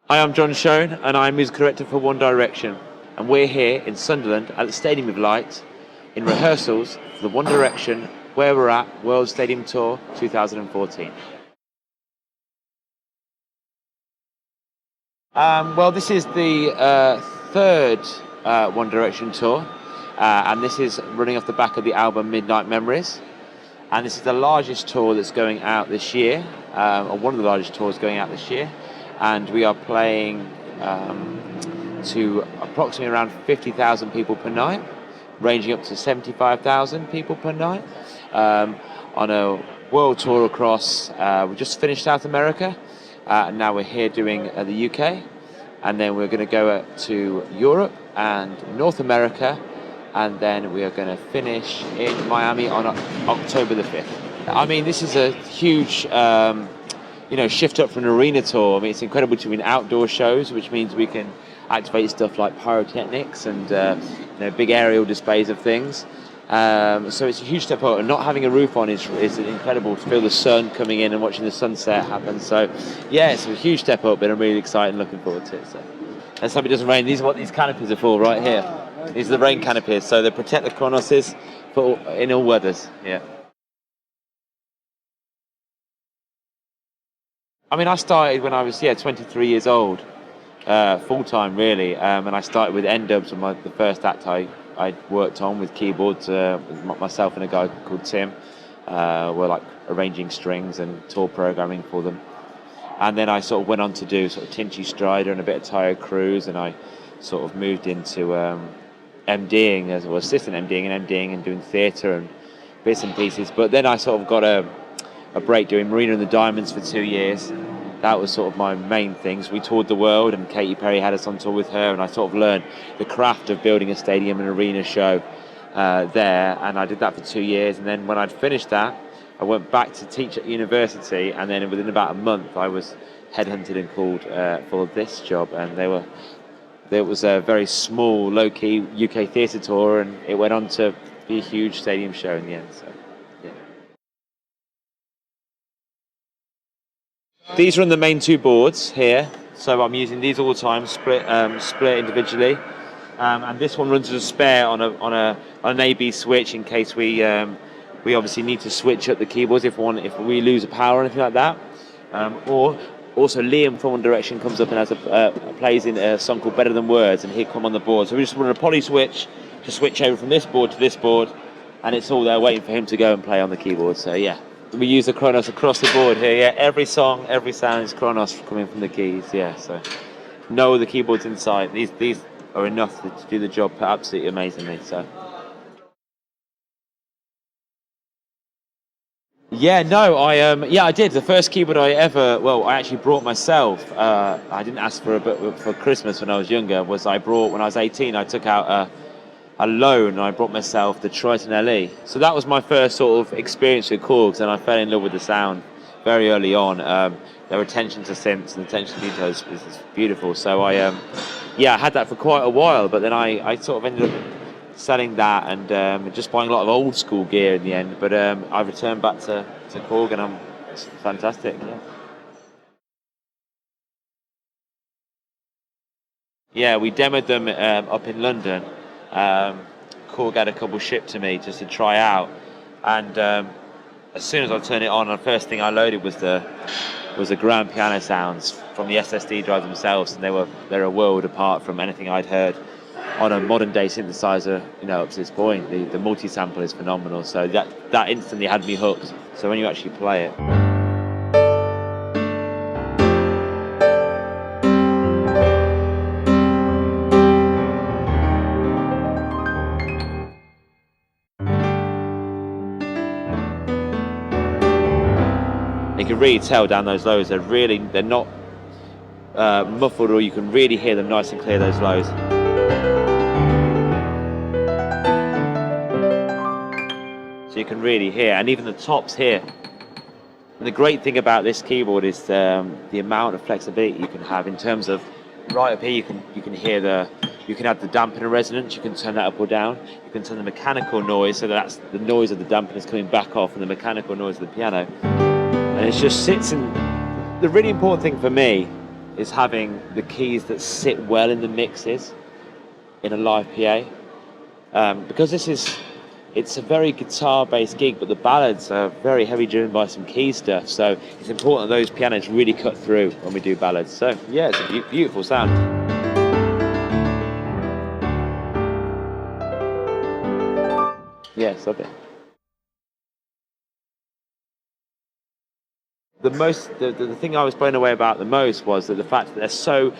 Hi, I'm Jon Shone, and I'm music director for One Direction. And we're here in Sunderland at the Stadium of Light in rehearsals for the One Direction Where We're At World Stadium Tour 2014. Well, this is the third One Direction tour, and this is running off the back of the album Midnight Memories. And this is the largest tour that's going out this year, or one of the largest tours going out this year. And we are playing to approximately around 50,000 people per night, ranging up to 75,000 people per night, on a world tour across. We just finished South America, and now we're here doing the UK, and then we're going to go to Europe and North America, and then we are going to finish in Miami on October the 5th. I mean, this is a huge shift up from an arena tour. I mean, it's incredible to be in outdoor shows, which means we can activate stuff like pyrotechnics and big aerial displays of things. So it's a huge step up, and not having a roof on is incredible to feel the sun coming in and watching the sunset happen. So yeah, it's a huge step up, but I'm really excited and looking forward to it. So let's hope it doesn't rain. These are what these canopies are for right here. These are the rain canopies, so they protect the Kronoses in all weathers. Yeah. I mean, I started when I was 23 years old, full time really, and I started with N-dubs, the first act I worked on with keyboards, with myself and a guy called Tim. We're like arranging strings and tour programming for them, and then I sort of went on to do sort of Tinchy Strider and a bit of Tayo Cruz, and I sort of moved into MDing as well, assistant MDing and doing theatre and bits and pieces. But then I sort of got a break doing Marina and the Diamonds for 2 years. That was sort of my main things. We toured the world, and Katy Perry had us on tour with her, and I sort of learned the craft of building a stadium and arena show there, and I did that for 2 years. And then when I'd finished that, I went back to teach at university, and then within about a month I was headhunted and called for this job, and it was a very small, low-key UK theatre tour, and it went on to be a huge stadium show in the end. So, yeah. These are on the main two boards here, so I'm using these all the time, split individually, and this one runs as a spare on an AB switch in case we obviously need to switch up the keyboards if we lose a power or anything like that, or. Also, Liam from One Direction comes up and plays in a song called Better Than Words, and he'll come on the board. So we just run a poly switch to switch over from this board to this board, and it's all there waiting for him to go and play on the keyboard. So yeah, we use the Kronos across the board here. Yeah, every song, every sound is Kronos coming from the keys. Yeah, so no other keyboards inside. These are enough to do the job absolutely amazingly. So. Yeah, no, I did. The first keyboard I actually brought myself. I didn't ask for for Christmas when I was younger. When I was 18, I took out a loan, and I brought myself the Triton LE. So that was my first sort of experience with Korgs, and I fell in love with the sound very early on. Their attention to synths and attention to details is beautiful. So I had that for quite a while, but then I sort of ended up selling that and just buying a lot of old school gear in the end. But I returned back to Korg, and it's fantastic. Yeah, we demoed them up in London. Korg had a couple shipped to me just to try out, and as soon as I turned it on, the first thing I loaded was the grand piano sounds from the SSD drive themselves, and they're a world apart from anything I'd heard on a modern day synthesizer, up to this point. The multi-sample is phenomenal, so that instantly had me hooked. So when you actually play it. You can really tell down those lows, they're not muffled, or you can really hear them nice and clear, those lows. So you can really hear, and even the tops here. And the great thing about this keyboard is the amount of flexibility you can have in terms of right up here. You can hear you can add the dampener resonance. You can turn that up or down. You can turn the mechanical noise, so that's the noise of the dampeners coming back off, and the mechanical noise of the piano. And it just sits in. The really important thing for me is having the keys that sit well in the mixes in a live PA. Because it's a very guitar-based gig, but the ballads are very heavy driven by some key stuff, so it's important that those pianos really cut through when we do ballads. So yeah, it's a beautiful sound. Yeah, love it. The thing I was blown away about the most was that the fact that they're so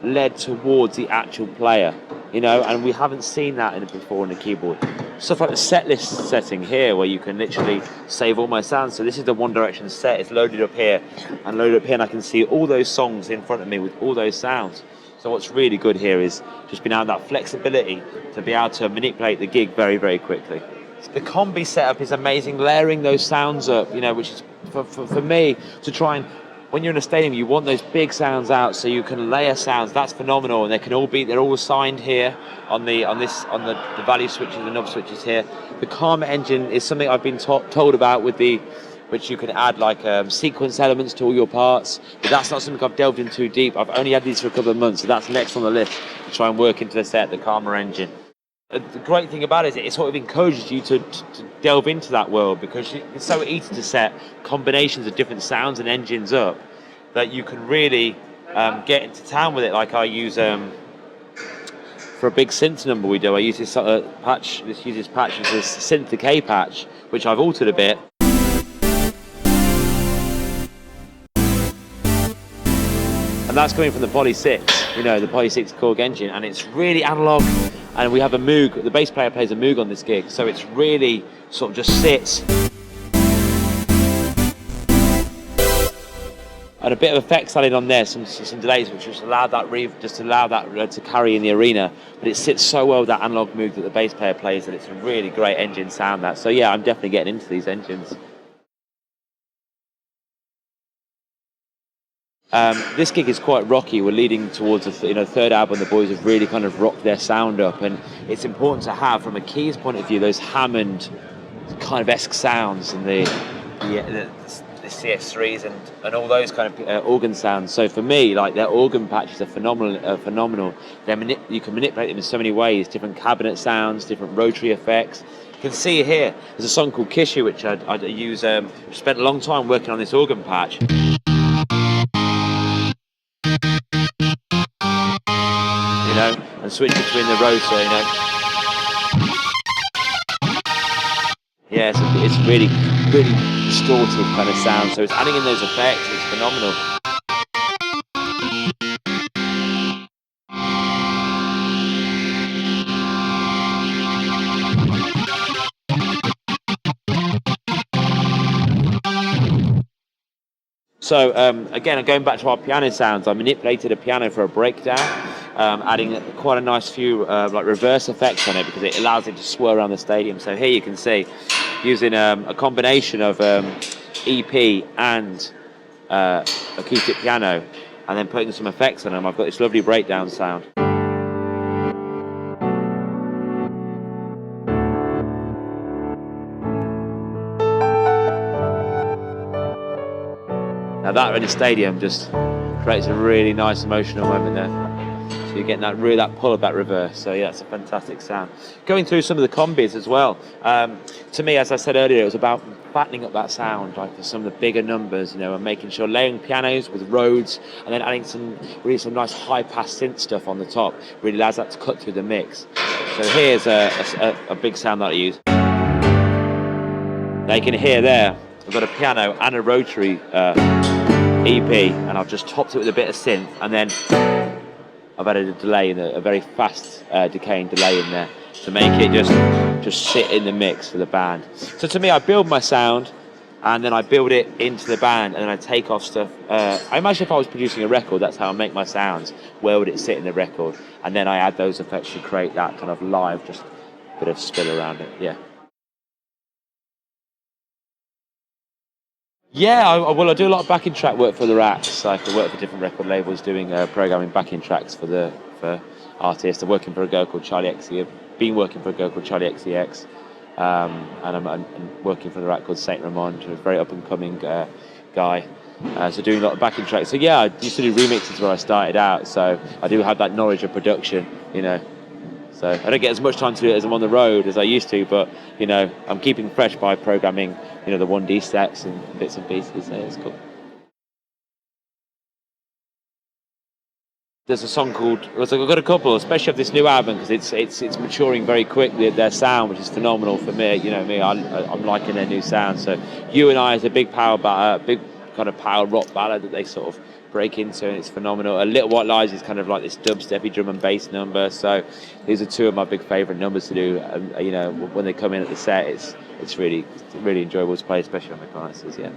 led towards the actual player, and we haven't seen that before on the keyboard. Stuff like the set list setting here, where you can literally save all my sounds. So this is the One Direction set. It's loaded up here, and I can see all those songs in front of me with all those sounds. So what's really good here is just being able to have that flexibility to be able to manipulate the gig very, very quickly. The combi setup is amazing, layering those sounds up, which is for me to try and, when you're in a stadium, you want those big sounds out so you can layer sounds. That's phenomenal, and they're all assigned here on the value switches and knob switches here. The Karma engine is something I've been told about which you can add like sequence elements to all your parts, but that's not something I've delved into too deep. I've only had these for a couple of months, so that's next on the list to try and work into the set, the Karma engine. The great thing about it is it sort of encourages you to delve into that world, because it's so easy to set combinations of different sounds and engines up that you can really get into town with it. Like I use for a big synth number we do, I use this patch. This patch is a synth decay patch, which I've altered a bit. And that's coming from the Poly 6, the Poly 6 Korg engine, and it's really analog. And we have a Moog, the bass player plays a Moog on this gig, so it's really sort of just sits. And a bit of effects added on there, some delays, which just allow that to carry in the arena. But it sits so well with that analog Moog that the bass player plays that it's a really great engine sound. So yeah, I'm definitely getting into these engines. This gig is quite rocky. We're leading towards a third album. The boys have really kind of rocked their sound up, and it's important to have, from a keys point of view, those Hammond kind of esque sounds and the CS3s and all those kind of organ sounds. So for me, like, their organ patches are phenomenal. You can manipulate them in so many ways: different cabinet sounds, different rotary effects. You can see here there's a song called Kiss You, which I use. Spent a long time working on this organ patch. And switch between the rotor, Yeah, it's really, really distorted kind of sound. So it's adding in those effects. It's phenomenal. So again, going back to our piano sounds, I manipulated a piano for a breakdown, adding quite a nice few like reverse effects on it, because it allows it to swirl around the stadium. So here you can see, using a combination of EP and acoustic piano, and then putting some effects on them, I've got this lovely breakdown sound. Now that in a stadium just creates a really nice emotional moment there. So you're getting that pull of that reverse. So yeah, it's a fantastic sound. Going through some of the combis as well. To me, as I said earlier, it was about fattening up that sound, like for some of the bigger numbers, and making sure, layering pianos with Rhodes, and then adding some nice high pass synth stuff on the top really allows that to cut through the mix. So here's a big sound that I use. Now you can hear there, I've got a piano and a rotary EP, and I've just topped it with a bit of synth, and then I've added a delay, a very fast decaying delay in there to make it just sit in the mix for the band. So to me, I build my sound, and then I build it into the band, and then I take off stuff. I imagine if I was producing a record, that's how I make my sounds. Where would it sit in the record? And then I add those effects to create that kind of live, just bit of spill around it. Yeah. Yeah, I do a lot of backing track work for the racks. Like, I work for different record labels doing programming backing tracks for artists. I'm working for a girl called Charlie XE. I've been working for a girl called Charlie XEX, and I'm working for the rack called Saint Ramon, who's a very up and coming guy. So doing a lot of backing tracks. So yeah, I used to do remixes when I started out. So I do have that knowledge of production, you know. So I don't get as much time to do it as I'm on the road as I used to, but you know, I'm keeping fresh by programming, you know, the 1D sets and bits and pieces. So it's cool. There's a song called. I've got a couple, especially of this new album, because it's maturing very quickly. Their sound, which is phenomenal for me. You know me, I'm liking their new sound. So You and I is a big power ballad, big kind of power rock ballad that they sort of break into, and it's phenomenal. A Little White Lies is kind of like this dubsteppy drum and bass number. So these are two of my big favourite numbers to do. You know, when they come in at the set, it's really enjoyable to play, especially on the classes. Yeah.